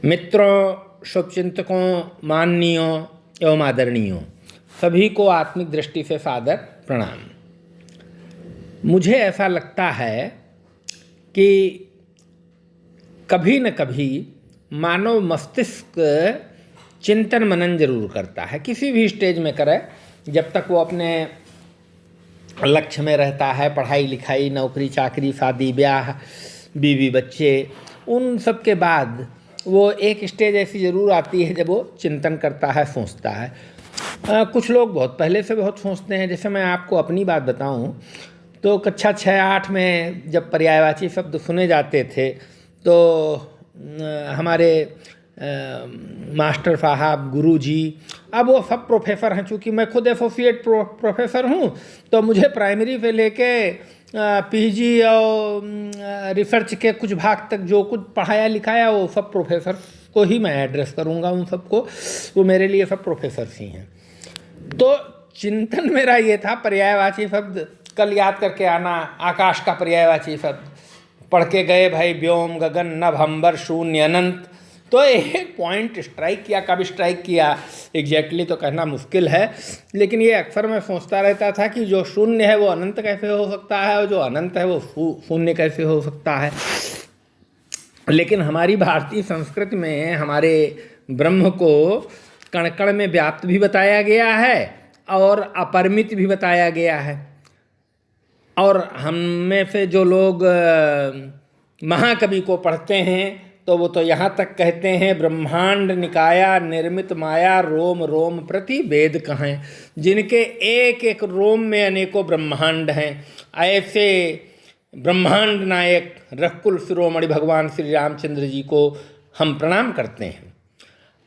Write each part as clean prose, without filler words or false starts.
मित्रों, शुभचिंतकों, माननीयों एवं आदरणीयों, सभी को आत्मिक दृष्टि से सादर प्रणाम। मुझे ऐसा लगता है कि कभी न कभी मानव मस्तिष्क चिंतन मनन जरूर करता है, किसी भी स्टेज में करे। जब तक वो अपने लक्ष्य में रहता है, पढ़ाई लिखाई, नौकरी चाकरी, शादी ब्याह, बीवी बच्चे, उन सब के बाद वो एक स्टेज ऐसी ज़रूर आती है जब वो चिंतन करता है, सोचता है। कुछ लोग बहुत पहले से बहुत सोचते हैं। जैसे मैं आपको अपनी बात बताऊं तो कक्षा 6-8 में जब पर्यायवाची शब्द सुने जाते थे तो हमारे मास्टर साहब, गुरुजी, अब वो सब प्रोफेसर हैं। चूँकि मैं खुद एसोसिएट प्रोफेसर हूँ तो मुझे प्राइमरी से लेके पीजी और रिसर्च के कुछ भाग तक जो कुछ पढ़ाया लिखाया वो सब प्रोफेसर को ही मैं एड्रेस करूँगा। उन सबको, वो मेरे लिए सब प्रोफेसर ही हैं। तो चिंतन मेरा ये था, पर्यायवाची शब्द कल याद करके आना। आकाश का पर्यायवाची शब्द पढ़ के गए भाई, व्योम, गगन, नभ, अंबर, शून्य, अनंत। तो एक पॉइंट स्ट्राइक किया। कब स्ट्राइक किया एग्जैक्टली तो कहना मुश्किल है, लेकिन ये अक्सर मैं सोचता रहता था कि जो शून्य है वो अनंत कैसे हो सकता है और जो अनंत है वो शून्य कैसे हो सकता है। लेकिन हमारी भारतीय संस्कृति में हमारे ब्रह्म को कण कण में व्याप्त भी बताया गया है और अपरिमित भी बताया गया है। और हम में से जो लोग महाकवि को पढ़ते हैं तो वो तो यहाँ तक कहते हैं, ब्रह्मांड निकाया निर्मित माया, रोम रोम प्रति वेद कहें। जिनके एक एक रोम में अनेकों ब्रह्मांड हैं, ऐसे ब्रह्मांड नायक रघुकुल शिरोमणि भगवान श्री रामचंद्र जी को हम प्रणाम करते हैं।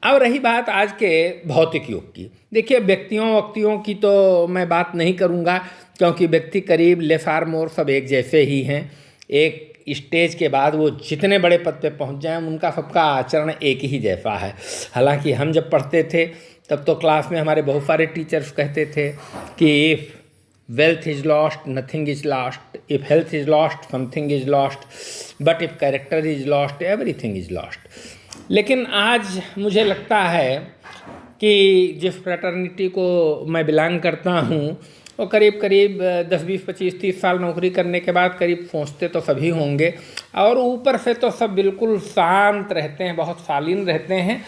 अब रही बात आज के भौतिक युग की। देखिए, व्यक्तियों की तो मैं बात नहीं करूँगा, क्योंकि व्यक्ति करीब लेस आर मोर सब एक जैसे ही हैं। एक स्टेज के बाद वो जितने बड़े पद पे पहुंच जाएं, उनका सबका आचरण एक ही जैसा है। हालांकि हम जब पढ़ते थे तब तो क्लास में हमारे बहुत सारे टीचर्स कहते थे कि if wealth is lost nothing is lost, if health is lost something is lost, but if character is lost everything is lost. लेकिन आज मुझे लगता है कि जिस फ्रेटर्निटी को मैं बिलोंग करता हूँ वो करीब 10, 20, 25, 30 साल नौकरी करने के बाद करीब सोचते तो सभी होंगे, और ऊपर से तो सब बिल्कुल शांत रहते हैं, बहुत शालीन रहते हैं,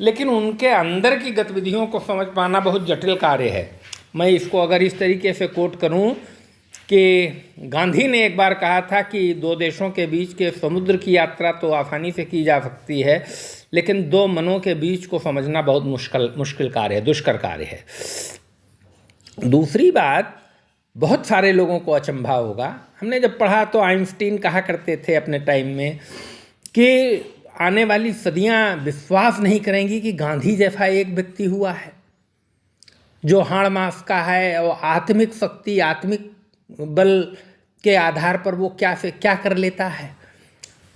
लेकिन उनके अंदर की गतिविधियों को समझ पाना बहुत जटिल कार्य है। मैं इसको अगर इस तरीके से कोट करूं कि गांधी ने एक बार कहा था कि दो देशों के बीच के समुद्र की यात्रा तो आसानी से की जा सकती है, लेकिन दो मनों के बीच को समझना बहुत मुश्किल कार्य है, दुष्कर कार्य है। दूसरी बात, बहुत सारे लोगों को अचंभा होगा, हमने जब पढ़ा तो आइंस्टीन कहा करते थे अपने टाइम में कि आने वाली सदियां विश्वास नहीं करेंगी कि गांधी जैसा एक व्यक्ति हुआ है जो हाड़ मास का है और आत्मिक शक्ति, आत्मिक बल के आधार पर वो क्या से क्या कर लेता है।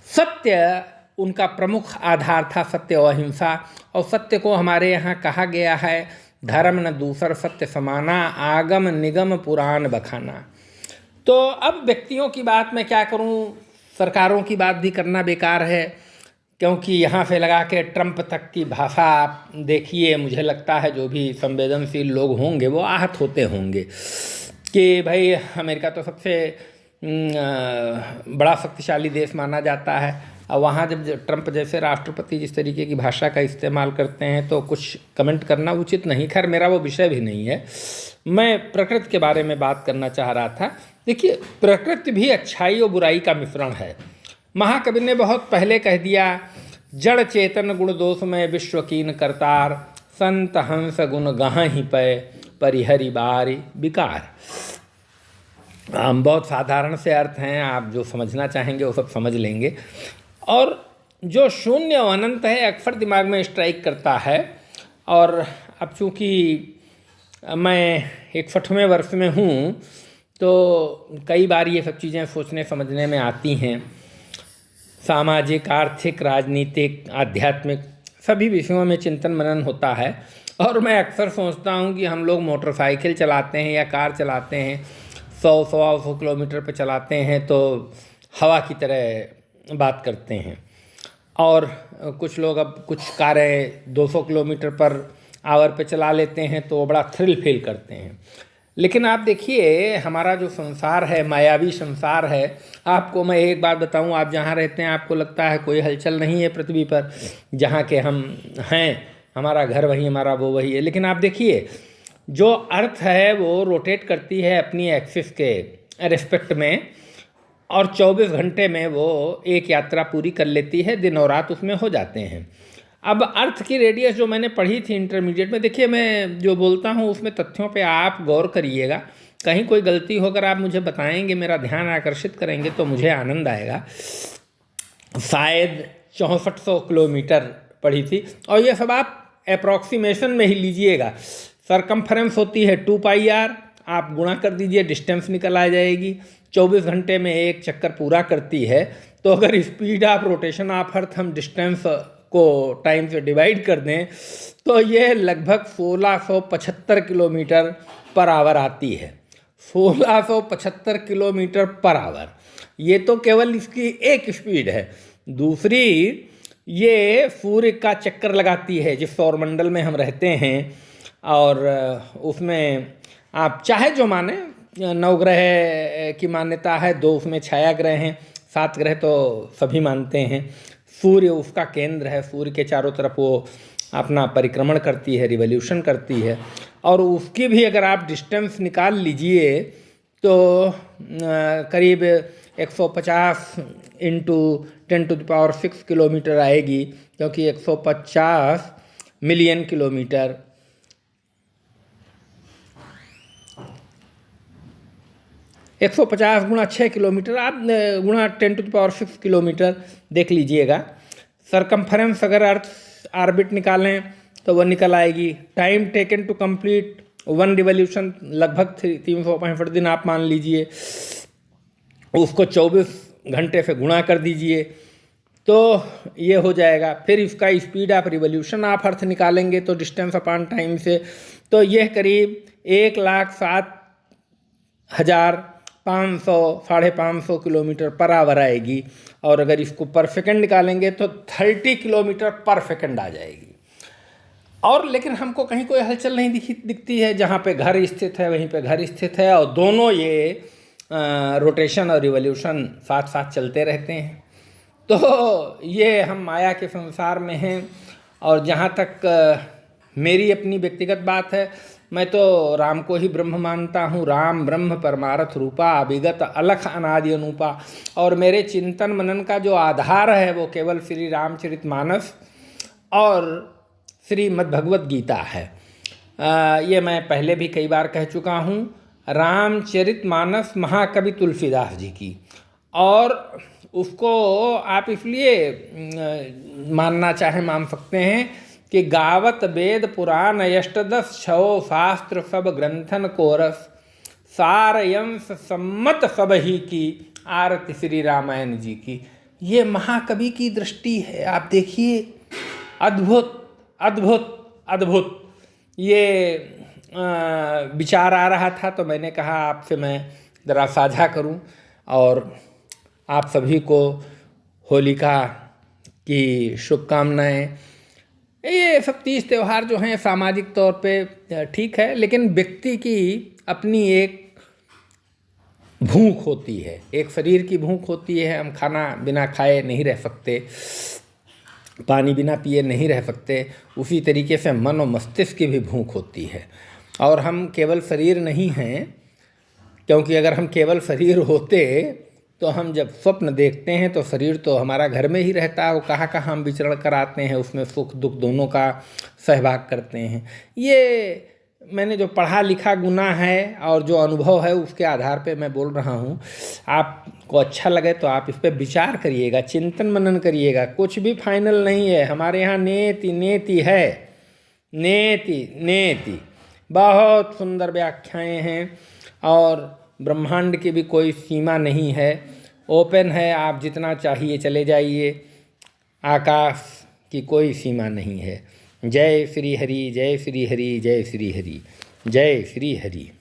सत्य उनका प्रमुख आधार था, सत्य और अहिंसा। और सत्य को हमारे यहाँ कहा गया है, धर्म न दूसर सत्य समाना, आगम निगम पुराण बखाना। तो अब व्यक्तियों की बात मैं क्या करूं, सरकारों की बात भी करना बेकार है, क्योंकि यहाँ से लगा के ट्रंप तक की भाषा आप देखिए। मुझे लगता है जो भी संवेदनशील लोग होंगे वो आहत होते होंगे कि भाई अमेरिका तो सबसे बड़ा शक्तिशाली देश माना जाता है, और वहाँ जब ट्रंप जैसे राष्ट्रपति जिस तरीके की भाषा का इस्तेमाल करते हैं तो कुछ कमेंट करना उचित नहीं। खैर, मेरा वो विषय भी नहीं है। मैं प्रकृति के बारे में बात करना चाह रहा था। देखिए, प्रकृति भी अच्छाई और बुराई का मिश्रण है। महाकवि ने बहुत पहले कह दिया, जड़ चेतन गुण दोष में विश्व कीन करतार, संत हंस गुण गहाँ ही पै परिहरि बारी विकार। बहुत साधारण से अर्थ हैं, आप जो समझना चाहेंगे वो सब समझ लेंगे। और जो शून्य और अनंत है अक्सर दिमाग में स्ट्राइक करता है। और अब चूँकि मैं 61वें वर्ष में हूँ तो कई बार ये सब चीज़ें सोचने समझने में आती हैं। सामाजिक, आर्थिक, राजनीतिक, आध्यात्मिक सभी विषयों में चिंतन मनन होता है। और मैं अक्सर सोचता हूँ कि हम लोग मोटरसाइकिल चलाते हैं या कार चलाते हैं, 100 किलोमीटर पर चलाते हैं तो हवा की तरह बात करते हैं। और कुछ लोग अब कुछ कारें 200 किलोमीटर पर आवर पे चला लेते हैं तो बड़ा थ्रिल फील करते हैं। लेकिन आप देखिए हमारा जो संसार है, मायावी संसार है। आपको मैं एक बात बताऊं, आप जहाँ रहते हैं आपको लगता है कोई हलचल नहीं है पृथ्वी पर, जहाँ के हम हैं, हमारा घर वही, हमारा वो वही है। लेकिन आप देखिए जो अर्थ है वो रोटेट करती है अपनी एक्सिस के रिस्पेक्ट में, और 24 घंटे में वो एक यात्रा पूरी कर लेती है, दिन और रात उसमें हो जाते हैं। अब अर्थ की रेडियस जो मैंने पढ़ी थी इंटरमीडिएट में, देखिए मैं जो बोलता हूँ उसमें तथ्यों पे आप गौर करिएगा, कहीं कोई गलती होकर आप मुझे बताएंगे, मेरा ध्यान आकर्षित करेंगे तो मुझे आनंद आएगा। शायद 6400 किलोमीटर पढ़ी थी, और ये सब आप अप्रॉक्सीमेशन में ही लीजिएगा। सरकमफरेंस होती है 2πr, आप गुणा कर दीजिए, डिस्टेंस निकल आ जाएगी। 24 घंटे में एक चक्कर पूरा करती है, तो अगर speed of rotation of earth हम डिस्टेंस को टाइम से डिवाइड कर दें तो ये लगभग 1675 किलोमीटर पर आवर आती है। 1675 किलोमीटर पर आवर, ये तो केवल इसकी एक स्पीड है। दूसरी, ये सूर्य का चक्कर लगाती है जिस सौरमंडल में हम रहते हैं, और उसमें आप चाहे जो माने, 9 ग्रह की मान्यता है, 2 उसमें छाया ग्रह हैं, 7 ग्रह तो सभी मानते हैं। सूर्य उसका केंद्र है, सूर्य के चारों तरफ वो अपना परिक्रमण करती है, रिवॉल्यूशन करती है, और उसकी भी अगर आप डिस्टेंस निकाल लीजिए तो करीब 150 इंटू 10⁶ किलोमीटर आएगी, क्योंकि 150 मिलियन किलोमीटर 150 गुणा 6 किलोमीटर, आप गुणा 10⁶ किलोमीटर देख लीजिएगा। सरकमफरेंस अगर अर्थ ऑर्बिट निकालें तो वो निकल आएगी। Time taken to complete 1 revolution लगभग 365 दिन आप मान लीजिए, उसको 24 घंटे से गुणा कर दीजिए तो ये हो जाएगा। फिर इसका स्पीड ऑफ रिवॉल्यूशन आप अर्थ निकालेंगे तो डिस्टेंस अपॉन टाइम से, तो यह करीब 1,07,500 550 किलोमीटर पर आवर आएगी, और अगर इसको पर सेकंड निकालेंगे तो 30 किलोमीटर पर सेकंड आ जाएगी। और लेकिन हमको कहीं कोई हलचल नहीं दिखती है, जहाँ पे घर स्थित है वहीं पे घर स्थित है, और दोनों ये रोटेशन और रिवॉल्यूशन साथ साथ चलते रहते हैं। तो ये हम माया के संसार में हैं। और जहाँ तक मेरी अपनी व्यक्तिगत बात है, मैं तो राम को ही ब्रह्म मानता हूँ। राम ब्रह्म परमार्थ रूपा, अभिगत अलख अनादि अनूपा। और मेरे चिंतन मनन का जो आधार है वो केवल श्री रामचरितमानस और श्रीमद्भगवत गीता है। ये मैं पहले भी कई बार कह चुका हूँ। रामचरितमानस महाकवि तुलसीदास जी की, और उसको आप इसलिए मानना चाहे मान सकते हैं कि गावत वेद पुराण अष्टदश छो शास्त्र सब ग्रंथन कोरस, सारयंस सम्मत सब ही की, आरती श्री रामायण जी की। ये महाकवि की दृष्टि है। आप देखिए, अद्भुत अद्भुत अद्भुत ये विचार आ रहा था, तो मैंने कहा आपसे मैं ज़रा साझा करूं। और आप सभी को होलिका की शुभकामनाएं। ये सब तीज त्यौहार जो हैं सामाजिक तौर पे ठीक है, लेकिन व्यक्ति की अपनी एक भूख होती है, एक शरीर की भूख होती है। हम खाना बिना खाए नहीं रह सकते, पानी बिना पिए नहीं रह सकते। उसी तरीके से मन और मस्तिष्क की भी भूख होती है। और हम केवल शरीर नहीं हैं, क्योंकि अगर हम केवल शरीर होते तो हम जब स्वप्न देखते हैं तो शरीर तो हमारा घर में ही रहता है, वो कहाँ कहाँ हम विचरण कर आते हैं, उसमें सुख दुख दोनों का सहभाग करते हैं। ये मैंने जो पढ़ा लिखा गुना है और जो अनुभव है उसके आधार पे मैं बोल रहा हूँ। आपको अच्छा लगे तो आप इस पर विचार करिएगा, चिंतन मनन करिएगा। कुछ भी फाइनल नहीं है हमारे यहाँ। नेति नेति है, नेति नेति। बहुत सुंदर व्याख्याएं हैं, और ब्रह्मांड की भी कोई सीमा नहीं है, ओपन है। आप जितना चाहिए चले जाइए, आकाश की कोई सीमा नहीं है। जय श्री हरि, जय श्री हरि, जय श्री हरि, जय श्री हरि।